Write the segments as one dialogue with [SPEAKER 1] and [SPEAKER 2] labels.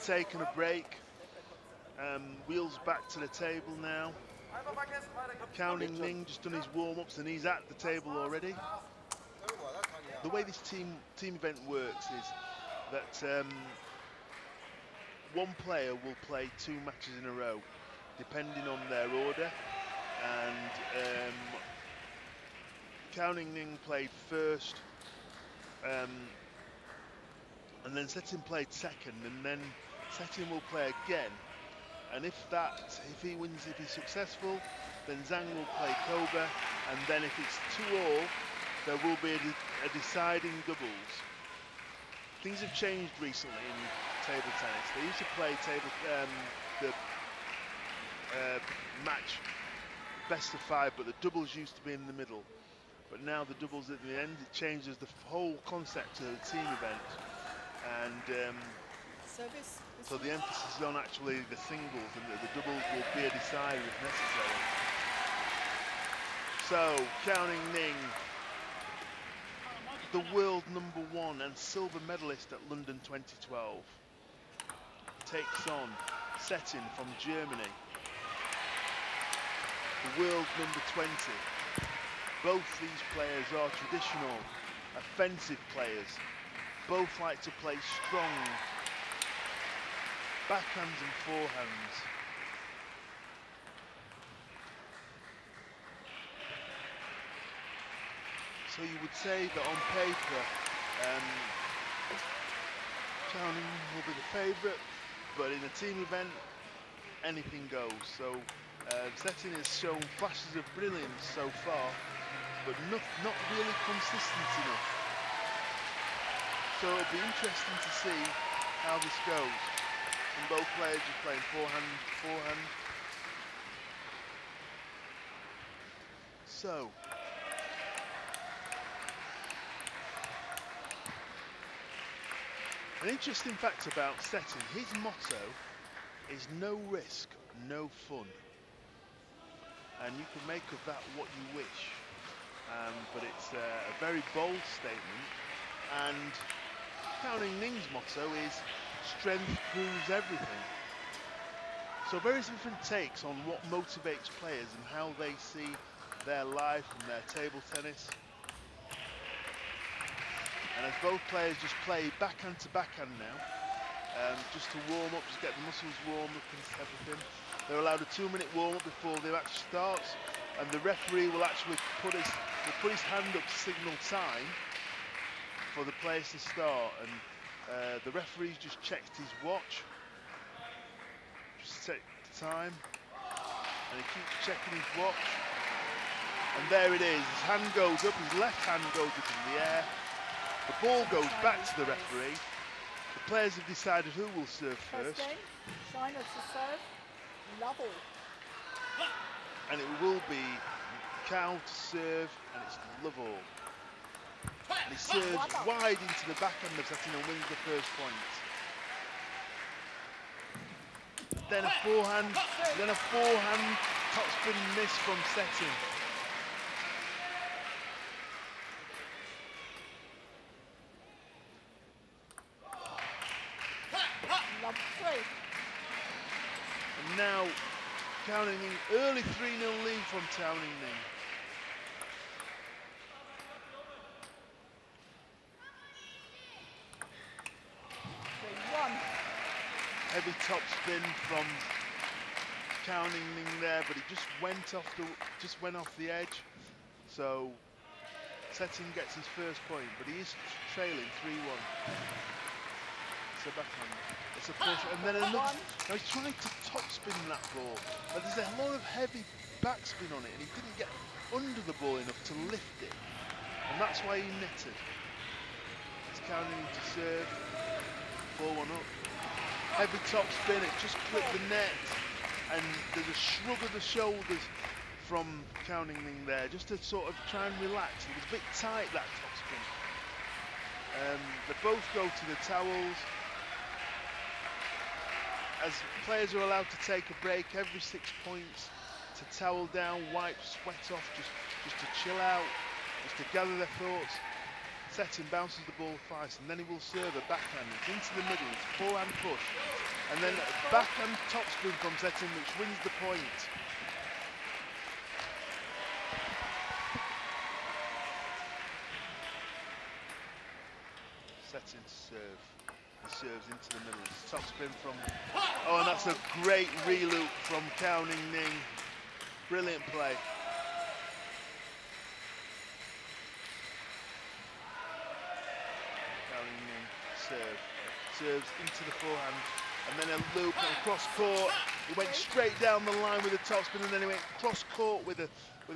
[SPEAKER 1] taken a break. Wheels back to the table now. Counting Ning just done his warm-ups and he's at the table already. The way this team event works is that one player will play 2 matches in a row, depending on their order. And Counting Ning played first, and then Setin played second, and then Setin will play again. And if he wins, if he's successful, then Zhang will play Koba, and then if it's 2-all, there will be a deciding doubles. Things have changed recently in table tennis. They used to play the match best of 5, but the doubles used to be in the middle. But now the doubles at the end, it changes the whole concept of the team event. And so the emphasis is on actually the singles, and the doubles will be a decider if necessary. So, Counting Ning, the world #1 and silver medalist at London 2012, takes on Setin from Germany, the world #20. Both these players are traditional, offensive players. Both like to play strong backhands and forehands. So you would say that on paper, Counting will be the favourite, but in a team event, anything goes. So Setin has shown flashes of brilliance so far, but not really consistent enough. So it'll be interesting to see how this goes. And both players just playing forehand. So an interesting fact about Setin, his motto is no risk, no fun. And you can make of that what you wish. But it's a very bold statement. And Counting Ning's motto is strength proves everything. So various different takes on what motivates players and how they see their life and their table tennis. And as both players just play backhand to backhand now, just to warm up, just get the muscles warm up and everything. They're allowed a 2-minute warm up before the match starts, and the referee will actually put his hand up to signal time for the players to start. And the referee's just checked his watch, just check the time, and he keeps checking his watch. And there it is, his hand goes up, his left hand goes up in the air. The ball goes back to the referee. The players have decided who will serve first.
[SPEAKER 2] China to serve, Lovell.
[SPEAKER 1] And it will be Cao to serve, and it's Lovell. And he serves wide into the backhand of Setin and wins the first point. Then a forehand topspin miss from Setin. And now Counting Ning, early 3-0 lead from Counting Ning. Heavy top spin from Counting Ning there, but he just went off the edge. So Setin gets his first point, but he is trailing 3-1. It's a backhand. It's a push, and then another. Now he's trying to topspin that ball, but there's a lot of heavy backspin on it, and he didn't get under the ball enough to lift it, and that's why he netted. It's Counting Ning to serve, 4-1 up. Heavy topspin, it just clipped the net, and there's a shrug of the shoulders from Counting Ning there, just to sort of try and relax. It was a bit tight, that topspin. They both go to the towels. As players are allowed to take a break every 6 points, to towel down, wipe sweat off, just to chill out, just to gather their thoughts. Setin bounces the ball twice, and then he will serve a backhand. It's into the middle, it's forehand push. And then backhand topspin from Setting, which wins the point. Setting to serve. He serves into the middle. Topspin from... Oh, and that's a great re-loop from Cao Ning. Brilliant play. Cao Ning serve. Serves into the forehand. And then a loop and cross court. He went straight down the line with a topspin, and then he went cross court with a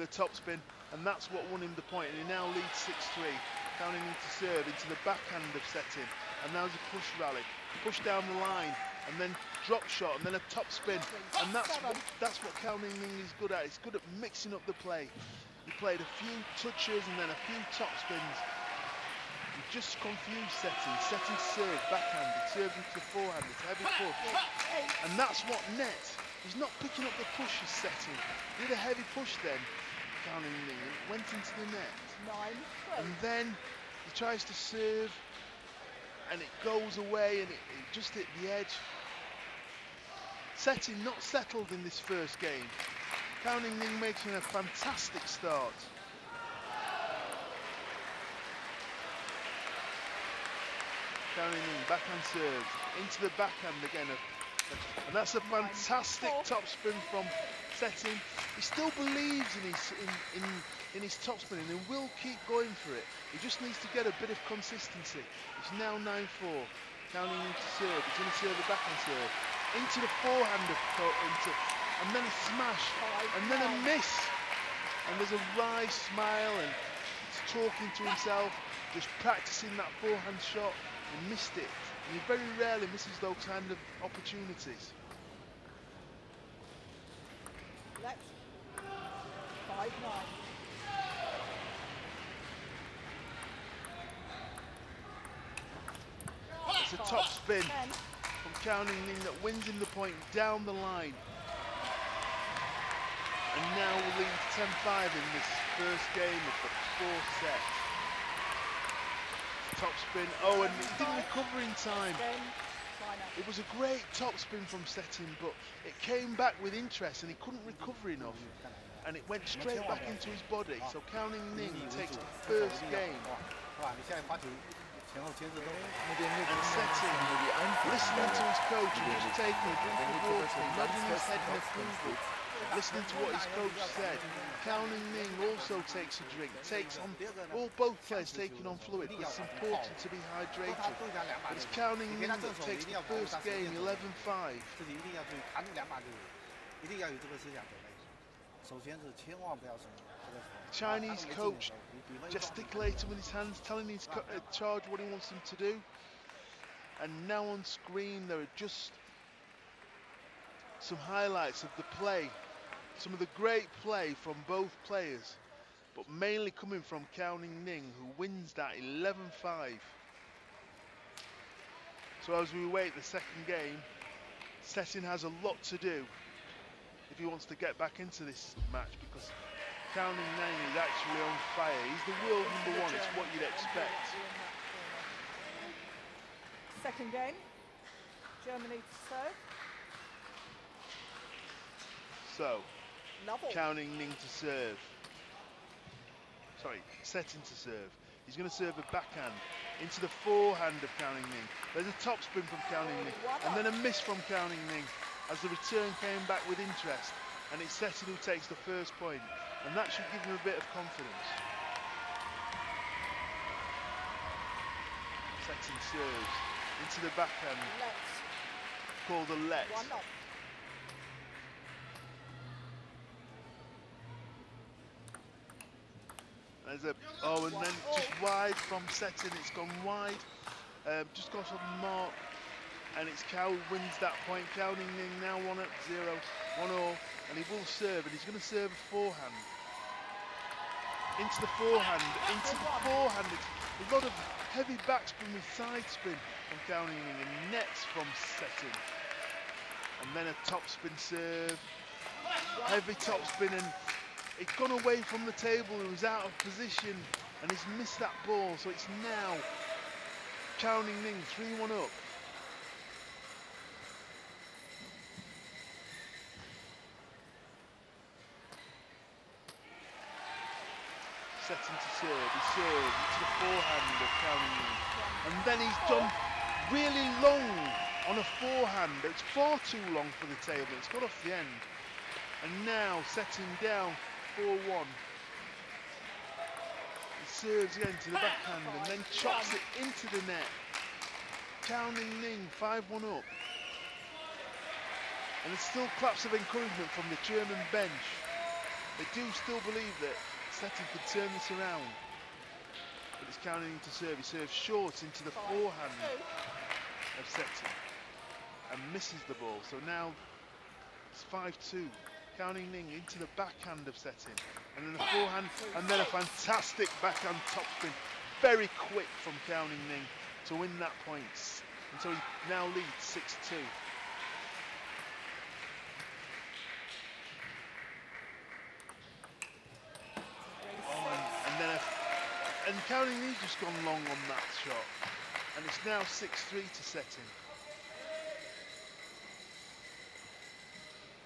[SPEAKER 1] topspin, and that's what won him the point. And he now leads 6-3. Cao Ning to serve into the backhand of Setting, and now there's a push rally, push down the line, and then drop shot, and then a topspin. And that's what Cao Ning is good at. He's good at mixing up the play. He played a few touches and then a few topspins. Just confused Setting. Setting serve, backhand, he serves into the forehand, it's a heavy push. And that's what net. He's not picking up the push as Setting. He did a heavy push then, Cao Ning, went into the net. And then he tries to serve, and it goes away, and it just hit the edge. Setting not settled in this first game. Cao Ning making a fantastic start. Cao Ning, backhand serve, into the backhand again, and that's a fantastic topspin from Setting. He still believes in his topspin and he will keep going for it. He just needs to get a bit of consistency. It's now 9-4. Cao Ning to serve. He's going to serve a backhand serve into the forehand and then a smash and then a miss. And there's a wry smile and he's talking to himself, just practicing that forehand shot. He missed it, and he very rarely misses those kind of opportunities.
[SPEAKER 2] Let's 5-9.
[SPEAKER 1] It's a top spin from Cao Ning that wins him the point down the line. And now we lead 10-5 in this first game of the fourth set. Top spin, oh, and he didn't recover in time. It was a great top spin from Setting, but it came back with interest and he couldn't recover enough. And it went straight back into his body. So Cao Ning takes the first game. And Setting, listening to his coach, and just taking a drink of water, nodding his head in approval, listening to what his coach said. Cao Ning also takes a drink, both players taking on fluid. It's important to be hydrated. But it's Cao Ning that takes the first game, 11-5. Chinese coach gesticulating with his hands, telling his charge what he wants him to do. And now on screen there are just some highlights of the play. Some of the great play from both players, but mainly coming from Cao Ning, who wins that 11-5. So as we wait the second game, Setting has a lot to do if he wants to get back into this match, because Cao Ning is actually on fire. He's the world number one, it's what you'd expect.
[SPEAKER 2] Second game, Germany to serve.
[SPEAKER 1] So, Cao Ning to serve. Sorry, Setting to serve. He's going to serve a backhand into the forehand of Cao Ning. There's a top spin from Cao Ning, and then a miss from Cao Ning as the return came back with interest. And it's Setting who takes the first point, and that should give him a bit of confidence. Setting serves into the backhand, called a let. There's a, and then just wide from Setting, it's gone wide, just got on the mark, and it's Cao wins that point. Cao Ning now 1-0, 1-all, and he will serve, and he's going to serve a forehand. Into the forehand, it's a lot of heavy backspin with side spin from Cao Ning and nets from Setting. And then a topspin serve, heavy topspin, and it's gone away from the table, he was out of position, and he's missed that ball, so it's now Cao Ning 3-1 up. setting to serve. He serves into the forehand of Counting Ning. And then he's done really long on a forehand. It's far too long for the table. It's got off the end. And now setting down 4-1. He serves again to the backhand and then chops it into the net. Counting Ning 5-1 up. And there's still claps of encouragement from the German bench. They do still believe that Setting could turn this around. But it's Counting Ning to serve. He serves short into the forehand of Setting and misses the ball. So now it's 5-2. Counting Ning into the backhand of Setting. And then the forehand, and then a fantastic backhand topspin. Very quick from Counting Ning to win that point. And so he now leads 6-2. And Counting Ning's just gone long on that shot. And it's now 6-3 to Setting.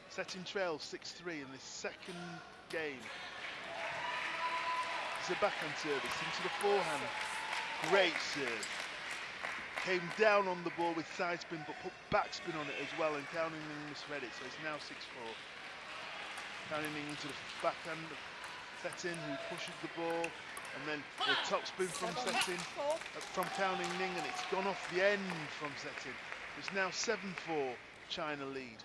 [SPEAKER 1] Setting trails 6-3 in this second game. It's a backhand service into the forehand. Great serve. Came down on the ball with side spin, but put backspin on it as well, and Counting Ning misread it, so it's now 6-4. Counting Ning into the backhand of Setting, who pushes the ball, and then the topspin from Setting, from Counting Ning, and it's gone off the end from Setting. It's now 7-4, China lead.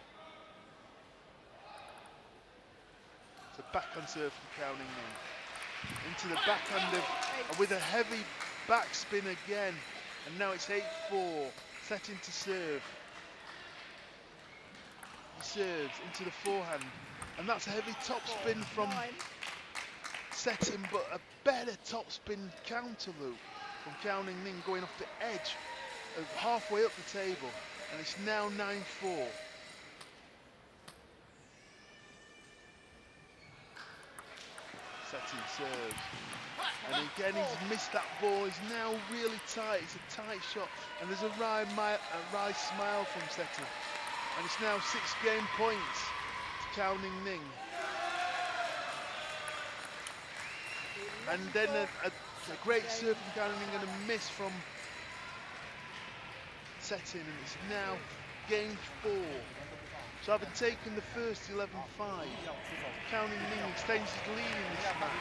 [SPEAKER 1] It's a backhand serve from Counting Ning. Into the backhand of, with a heavy backspin again. And now it's 8-4, Setting to serve. He serves into the forehand. And that's a heavy topspin from Setting, but a better topspin counter loop from Counting Ning going off the edge of halfway up the table. And it's now 9-4. Setting serves. And again, he's missed that ball. He's now really tight. It's a tight shot. And there's a wry smile from Setting. And it's now 6 game points to Counting Ning. And then a great serve from Counting Ning and a miss from Setting. And it's now game 4. So having taken the first 11-5, Counting Ning extends his lead in this match.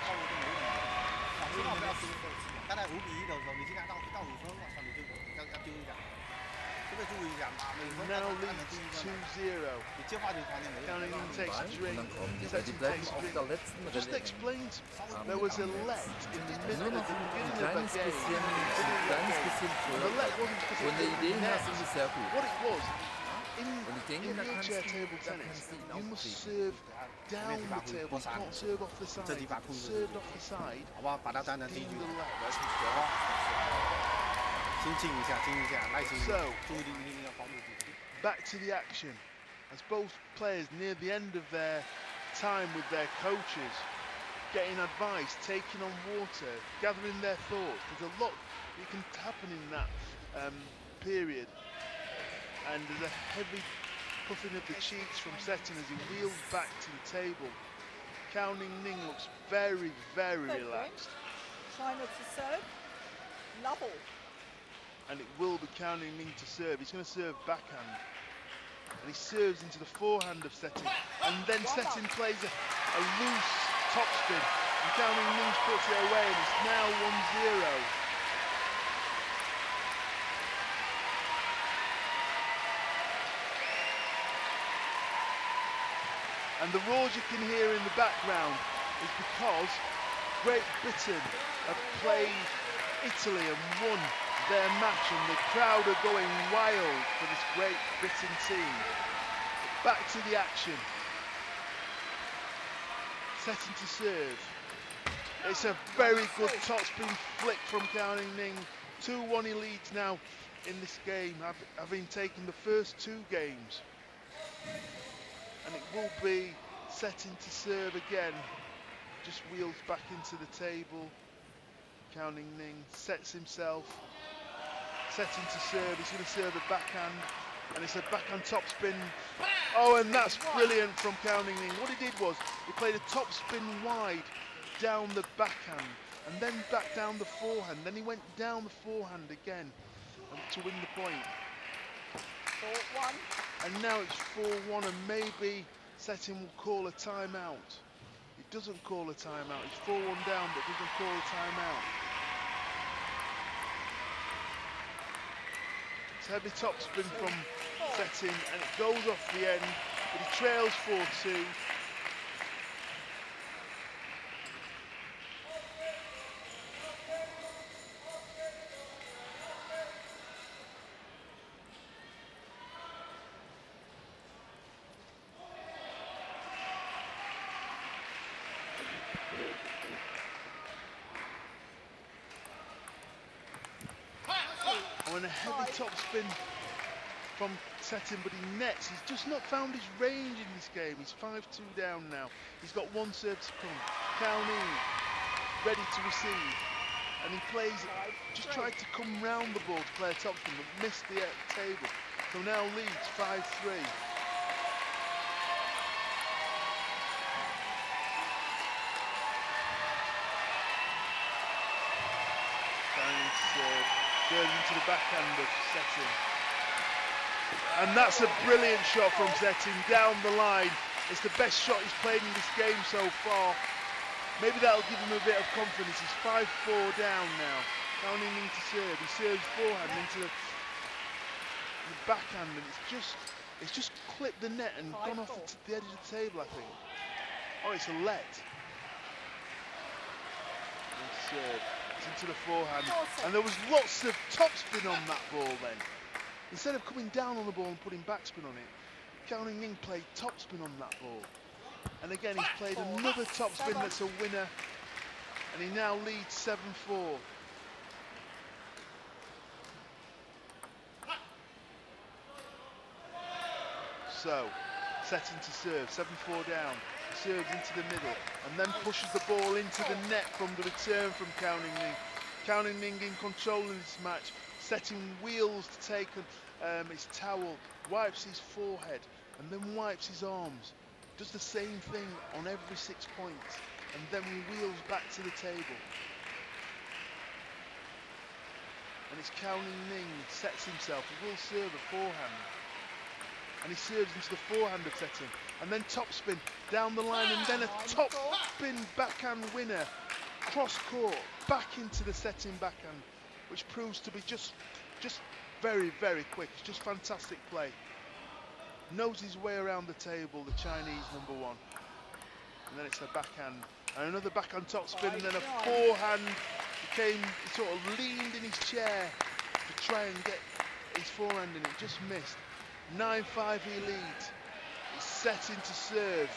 [SPEAKER 1] Now leads 2-0. Counting Ning takes a drink. Just explain to me, there was a let in the middle at the beginning of the game. The let wasn't because it was net. What it was, in wheelchair table tennis, you must serve down the table. You can't serve off the side. If it's served off the side, it's deemed a let. So, back to the action. As both players near the end of their time with their coaches, getting advice, taking on water, gathering their thoughts. There's a lot that can happen in that period. And there's a heavy puffing of the cheeks from Setting as he wheels back to the table. Counting Ning looks very, very relaxed.
[SPEAKER 2] China to serve. Lovell.
[SPEAKER 1] And it will be Counting Ning to serve. He's going to serve backhand. And he serves into the forehand of Setting. And then Setting plays a loose topspin. And Counting Ning puts it away, and it's now 1-0. And the roars you can hear in the background is because Great Britain have played Italy and won their match, and the crowd are going wild for this Great Britain team. But back to the action. Setting to serve. It's a very good topspin flick from Counting Ning. 2-1 he leads now in this game, having taken the first 2 games. And it will be Setting to serve again. Just wheels back into the table. Counting Ning sets himself. Setting to serve. He's going to serve a backhand. And it's a backhand topspin. Oh, and that's brilliant from Counting Ning. What he did was he played a topspin wide down the backhand and then back down the forehand. Then he went down the forehand again to win the point.
[SPEAKER 2] 4-1.
[SPEAKER 1] And now it's 4-1, and maybe Setting will call a timeout. He doesn't call a timeout. He's 4-1 down, but doesn't call a timeout. It's heavy topspin from Setting, and it goes off the end, but he trails 4-2. And a heavy topspin from Setting, but he nets. He's just not found his range in this game. He's 5-2 down now. He's got one serve to come. Counting, ready to receive. And he plays, just tried to come round the ball to play a topspin, but missed the table. So now leads 5-3. Serves into the backhand of Setting. And that's a brilliant shot from Setting down the line. It's the best shot he's played in this game so far. Maybe that'll give him a bit of confidence. He's 5-4 down now. Counting into serve. He serves forehand into the backhand, and it's just clipped the net and gone off the edge of the table, I think. Oh, it's a let. And serve. Into the forehand, and there was lots of topspin on that ball then. Instead of coming down on the ball and putting backspin on it, Counting Ning played topspin on that ball. And again, he's played another topspin that's a winner, and he now leads 7-4. So, Setting to serve, 7-4 down. Serves into the middle and then pushes the ball into the net from the return from Counting Ning. Counting Ning in control in this match. Setting wheels to take his towel, wipes his forehead and then wipes his arms. Does the same thing on every 6 points and then wheels back to the table. And it's Counting Ning sets himself. He will serve a forehand. And he serves into the forehand of Setting, and then topspin down the line, and then a topspin backhand winner, cross court, back into the Setting backhand, which proves to be just very, very quick. It's just fantastic play. Knows his way around the table, the Chinese number one. And then it's a backhand, and another backhand topspin, and then a forehand. He sort of leaned in his chair to try and get his forehand in, it just missed. 9-5 he leads. He's Setting to serve.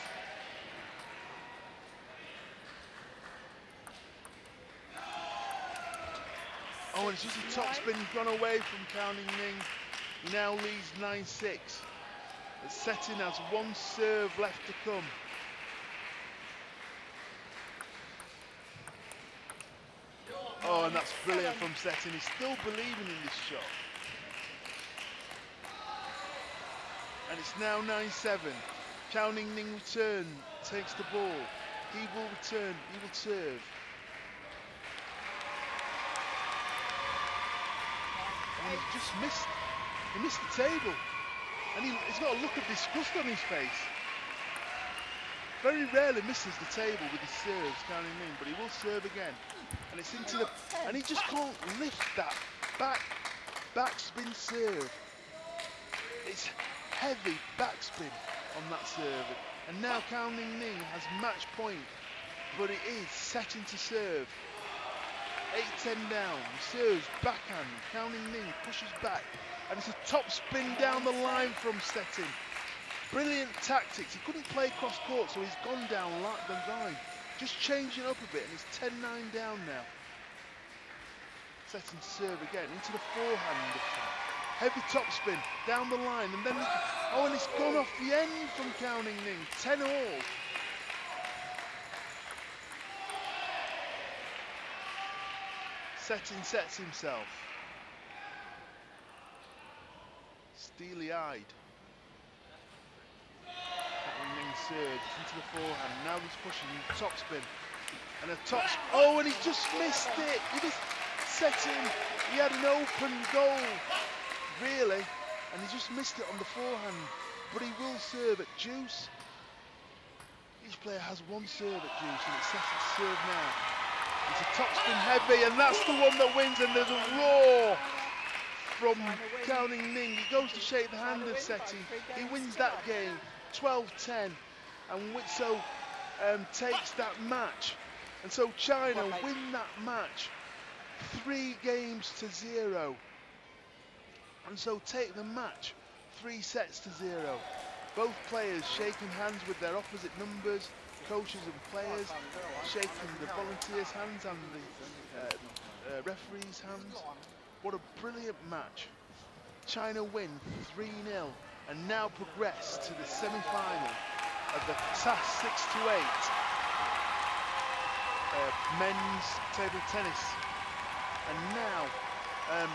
[SPEAKER 1] Oh, and it's just a topspin gone away from Counting Ning. He now leads 9-6. Setting has one serve left to come. Oh, and that's brilliant from Setting. He's still believing in this shot. And it's now 9-7. Counting Ning return, takes the ball. He will return, he will serve. And he just missed the table. And he's got a look of disgust on his face. Very rarely misses the table with his serves, Counting Ning, but he will serve again. And it's into the, and he just can't lift that backspin serve. It's heavy backspin on that serve, and now Counting Ning has match point, but it is Setting to serve. 8-10 down, serves backhand. Counting Ning pushes back, and it's a top spin down the line from Setting. Brilliant tactics. He couldn't play cross court, so he's gone down the line, just changing up a bit, and it's 10-9 down now. Setting to serve again into the forehand of time. Heavy topspin down the line, and then and it's gone off the end from Counting Ning. 10 all. Setting sets himself. Steely-eyed. Counting Ning serves into the forehand. Now he's pushing topspin. And a top, oh, and he just missed it. He was setting, he had an open goal, really, and he just missed it on the forehand. But he will serve at deuce. Each player has one serve at deuce, and it's set at serve now. It's a topspin heavy, and that's the one that wins, and there's a roar from Cao Ning. He goes to shake the hand of Seti. He wins that game, 12-10, and Witso takes that match. And so China win that match 3-0, and so take the match 3-0. Both players shaking hands with their opposite numbers, coaches and players shaking the volunteers' hands and the referees' hands. What a brilliant match. China win 3-0 and now progress to the semi-final of the TAS 6-8 men's table tennis. And now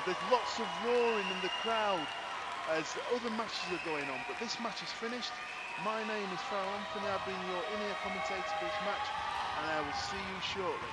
[SPEAKER 1] there's lots of roaring in the crowd as other matches are going on, but this match is finished. My name is Anthony. I've been your in-ear commentator for this match, and I will see you shortly.